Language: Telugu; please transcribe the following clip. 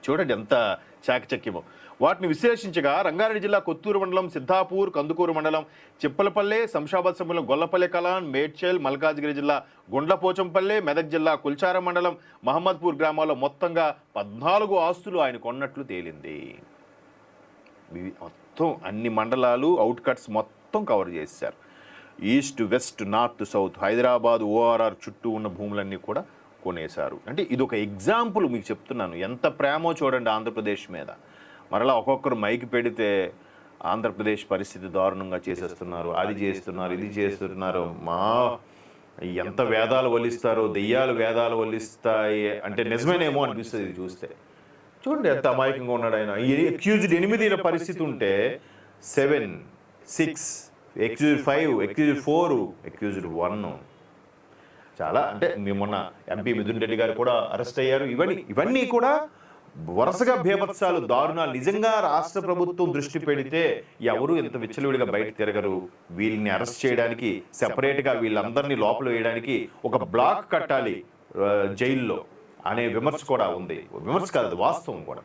చూడండి ఎంత చాకచక్యమో. వాటిని విశ్లేషించగా రంగారెడ్డి జిల్లా కొత్తూరు మండలం సిద్ధాపూర్, కందుకూరు మండలం చిప్పలపల్లె, శంషాబాద్ సమయంలో గొల్లపల్లె కలాన్, మేడ్చల్, మల్కాజ్గిరి జిల్లా గుండ్లపోచంపల్లె, మెదక్ జిల్లా కుల్చారం మండలం మహమ్మద్పూర్ గ్రామాల్లో మొత్తంగా 14 ఆస్తులు ఆయన కొన్నట్లు తేలింది. మొత్తం అన్ని మండలాలు అవుట్కట్స్ మొత్తం కవర్ చేశారు. East, west, north, south, Hyderabad, ORR చుట్టూ ఉన్న భూములన్నీ కూడా కొనేశారు. అంటే ఇది ఒక ఎగ్జాంపుల్ మీకు చెప్తున్నాను. ఎంత ప్రేమో చూడండి ఆంధ్రప్రదేశ్ మీద. మరలా ఒక్కొక్కరు మైకి పెడితే ఆంధ్రప్రదేశ్ పరిస్థితి దారుణంగా చేసేస్తున్నారు, అది చేస్తున్నారు, ఇది చేస్తున్నారు, ఎంత వేదాలు వల్లిస్తారో, దెయ్యాలు వేదాలు వల్లిస్తాయి అంటే నిజమేనేమో అనిపిస్తుంది ఇది చూస్తే. చూడండి ఎంత అమాయకంగా ఉన్నాడు ఆయన. అక్యూజ్డ్ 8 పరిస్థితి ఉంటే 7, 6, అక్యూజ్డ్ 5, అక్యూజ్డ్ 4, అక్యూజ్డ్ 1. చాలా అంటే మొన్న ఎంపీ మిథున్ రెడ్డి గారు కూడా అరెస్ట్ అయ్యారు. ఇవన్నీ కూడా వరుసగా బేభత్సాలు, దారుణాలు. నిజంగా రాష్ట్ర ప్రభుత్వం దృష్టి పెడితే ఎవరు ఇంత విచ్చలవిడిగా బయట తిరగరు. వీళ్ళని అరెస్ట్ చేయడానికి సెపరేట్గా వీళ్ళందరినీ లోపల వేయడానికి ఒక బ్లాక్ కట్టాలి జైల్లో అనే విమర్శ కూడా ఉంది. విమర్శ కాదు, వాస్తవం కూడా.